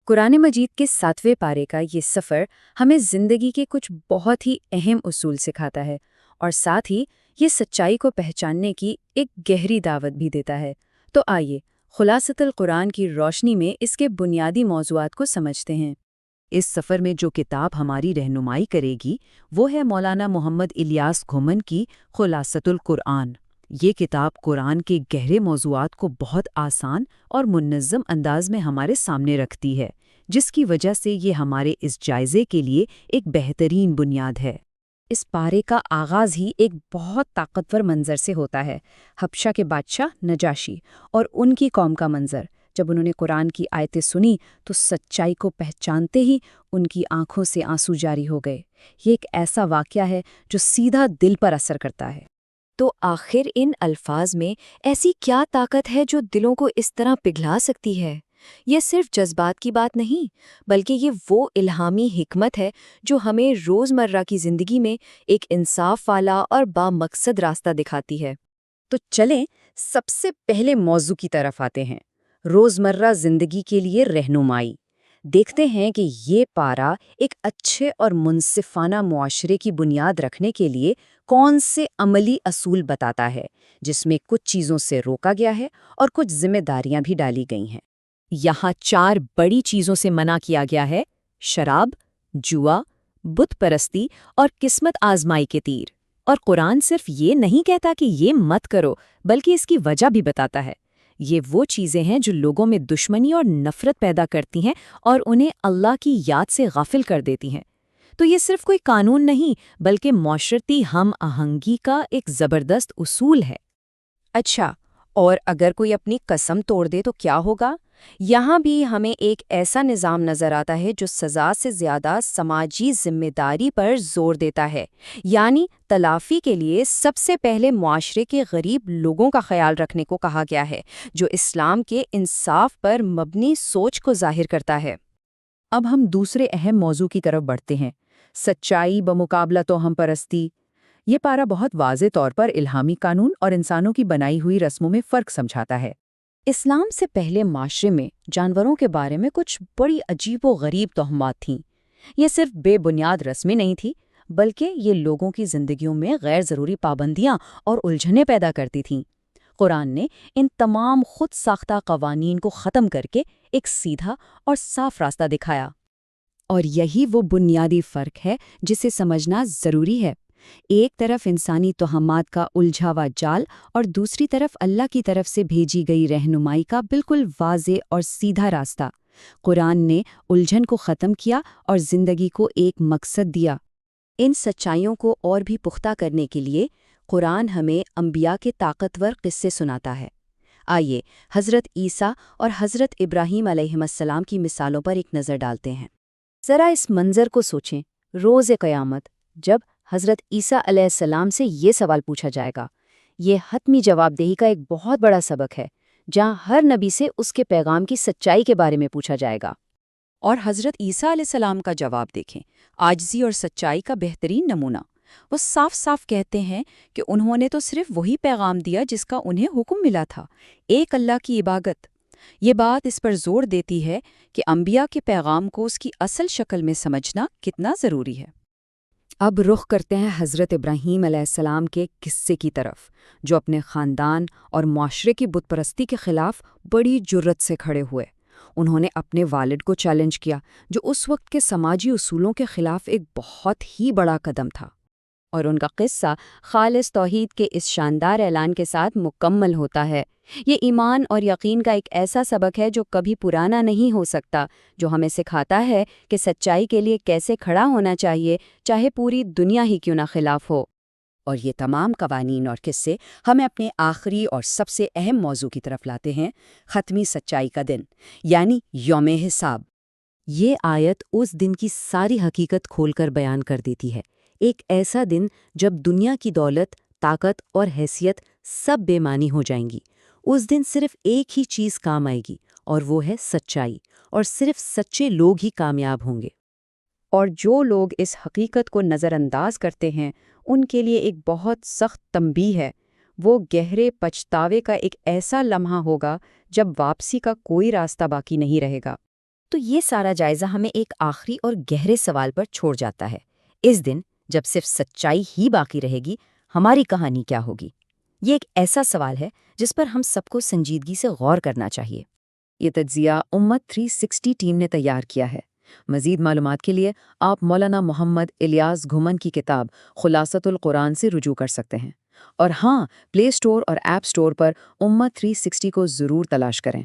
قرآن مجید کے 7ویں پارے کا یہ سفر ہمیں زندگی کے کچھ بہت ہی اہم اصول سکھاتا ہے اور ساتھ ہی یہ سچائی کو پہچاننے کی ایک گہری دعوت بھی دیتا ہے۔ تو آئیے خلاصۃ القرآن کی روشنی میں اس کے بنیادی موضوعات کو سمجھتے ہیں۔ اس سفر میں جو کتاب ہماری رہنمائی کرے گی وہ ہے مولانا محمد الیاس گھومن کی خلاصۃ القرآن۔ یہ کتاب قرآن کے گہرے موضوعات کو بہت آسان اور منظم انداز میں ہمارے سامنے رکھتی ہے، جس کی وجہ سے یہ ہمارے اس جائزے کے لیے ایک بہترین بنیاد ہے۔ اس پارے کا آغاز ہی ایک بہت طاقتور منظر سے ہوتا ہے، حبشہ کے بادشاہ نجاشی اور ان کی قوم کا منظر۔ جب انہوں نے قرآن کی آیتیں سنی تو سچائی کو پہچانتے ہی ان کی آنکھوں سے آنسو جاری ہو گئے۔ یہ ایک ایسا واقعہ ہے جو سیدھا دل پر اثر کرتا ہے۔ تو آخر ان الفاظ میں ایسی کیا طاقت ہے جو دلوں کو اس طرح پگھلا سکتی ہے؟ یہ صرف جذبات کی بات نہیں، بلکہ یہ وہ الہامی حکمت ہے جو ہمیں روزمرہ کی زندگی میں ایک انصاف والا اور بامقصد راستہ دکھاتی ہے۔ تو چلیں سب سے پہلے موضوع کی طرف آتے ہیں، روزمرہ زندگی کے لیے رہنمائی۔ دیکھتے ہیں کہ یہ پارا ایک اچھے اور منصفانہ معاشرے کی بنیاد رکھنے کے لیے کون سے عملی اصول بتاتا ہے، جس میں کچھ چیزوں سے روکا گیا ہے اور کچھ ذمہ داریاں بھی ڈالی گئی ہیں۔ یہاں 4 بڑی چیزوں سے منع کیا گیا ہے: شراب، جوا، بت پرستی اور قسمت آزمائی کے تیر۔ اور قرآن صرف یہ نہیں کہتا کہ یہ مت کرو، بلکہ اس کی وجہ بھی بتاتا ہے۔ یہ وہ چیزیں ہیں جو لوگوں میں دشمنی اور نفرت پیدا کرتی ہیں اور انہیں اللہ کی یاد سے غافل کر دیتی ہیں۔ تو یہ صرف کوئی قانون نہیں، بلکہ معاشرتی ہم آہنگی کا ایک زبردست اصول ہے۔ اچھا، اور اگر کوئی اپنی قسم توڑ دے تو کیا ہوگا؟ یہاں بھی ہمیں ایک ایسا نظام نظر آتا ہے جو سزا سے زیادہ سماجی ذمہ داری پر زور دیتا ہے۔ یعنی تلافی کے لیے سب سے پہلے معاشرے کے غریب لوگوں کا خیال رکھنے کو کہا گیا ہے، جو اسلام کے انصاف پر مبنی سوچ کو ظاہر کرتا ہے۔ اب ہم دوسرے اہم موضوع کی طرف بڑھتے ہیں، سچائی بمقابلہ توہم پرستی۔ یہ پارا بہت واضح طور پر الہامی قانون اور انسانوں کی بنائی ہوئی رسموں میں فرق سمجھاتا ہے۔ اسلام سے پہلے معاشرے میں جانوروں کے بارے میں کچھ بڑی عجیب و غریب توہمات تھیں۔ یہ صرف بے بنیاد رسمیں نہیں تھیں، بلکہ یہ لوگوں کی زندگیوں میں غیر ضروری پابندیاں اور الجھنیں پیدا کرتی تھیں۔ قرآن نے ان تمام خود ساختہ قوانین کو ختم کر کے ایک سیدھا اور صاف راستہ دکھایا۔ اور یہی وہ بنیادی فرق ہے جسے سمجھنا ضروری ہے۔ ایک طرف انسانی توہمات کا الجھا ہوا جال اور دوسری طرف اللہ کی طرف سے بھیجی گئی رہنمائی کا بالکل واضح اور سیدھا راستہ۔ قرآن نے الجھن کو ختم کیا اور زندگی کو ایک مقصد دیا۔ ان سچائیوں کو اور بھی پختہ کرنے کے لیے قرآن ہمیں انبیاء کے طاقتور قصے سناتا ہے۔ آئیے حضرت عیسیٰ اور حضرت ابراہیم علیہ السلام کی مثالوں پر ایک نظر ڈالتے ہیں۔ ذرا اس منظر کو سوچیں، روز قیامت جب حضرت عیسیٰ علیہ السلام سے یہ سوال پوچھا جائے گا۔ یہ حتمی جواب دہی کا ایک بہت بڑا سبق ہے، جہاں ہر نبی سے اس کے پیغام کی سچائی کے بارے میں پوچھا جائے گا۔ اور حضرت عیسیٰ علیہ السلام کا جواب دیکھیں، عاجزی اور سچائی کا بہترین نمونہ۔ وہ صاف صاف کہتے ہیں کہ انہوں نے تو صرف وہی پیغام دیا جس کا انہیں حکم ملا تھا، ایک اللہ کی عبادت۔ یہ بات اس پر زور دیتی ہے کہ انبیاء کے پیغام کو اس کی اصل شکل میں سمجھنا کتنا ضروری ہے۔ اب رخ کرتے ہیں حضرت ابراہیم علیہ السلام کے قصے کی طرف، جو اپنے خاندان اور معاشرے کی بت پرستی کے خلاف بڑی جرأت سے کھڑے ہوئے۔ انہوں نے اپنے والد کو چیلنج کیا، جو اس وقت کے سماجی اصولوں کے خلاف ایک بہت ہی بڑا قدم تھا۔ اور ان کا قصہ خالص توحید کے اس شاندار اعلان کے ساتھ مکمل ہوتا ہے۔ یہ ایمان اور یقین کا ایک ایسا سبق ہے جو کبھی پرانا نہیں ہو سکتا، جو ہمیں سکھاتا ہے کہ سچائی کے لیے کیسے کھڑا ہونا چاہیے، چاہے پوری دنیا ہی کیوں نہ خلاف ہو۔ اور یہ تمام قوانین اور قصے ہمیں اپنے آخری اور سب سے اہم موضوع کی طرف لاتے ہیں، ختمی سچائی کا دن، یعنی یوم حساب۔ یہ آیت اس دن کی ساری حقیقت کھول کر بیان کر دیتی ہے، ایک ایسا دن جب دنیا کی دولت، طاقت اور حیثیت سب بے معنی ہو جائیں گی۔ اس دن صرف ایک ہی چیز کام آئے گی، اور وہ ہے سچائی، اور صرف سچے لوگ ہی کامیاب ہوں گے۔ اور جو لوگ اس حقیقت کو نظر انداز کرتے ہیں، ان کے لیے ایک بہت سخت تنبیہ ہے۔ وہ گہرے پچھتاوے کا ایک ایسا لمحہ ہوگا جب واپسی کا کوئی راستہ باقی نہیں رہے گا۔ تو یہ سارا جائزہ ہمیں ایک آخری اور گہرے سوال پر چھوڑ جاتا ہے۔ اس دن جب صرف سچائی ہی باقی رہے گی، ہماری کہانی کیا ہوگی؟ یہ ایک ایسا سوال ہے جس پر ہم سب کو سنجیدگی سے غور کرنا چاہیے۔ یہ تجزیہ امت 360 ٹیم نے تیار کیا ہے۔ مزید معلومات کے لیے آپ مولانا محمد الیاس گھمن کی کتاب خلاصۃ القرآن سے رجوع کر سکتے ہیں۔ اور ہاں، پلے اسٹور اور ایپ اسٹور پر امت 360 کو ضرور تلاش کریں۔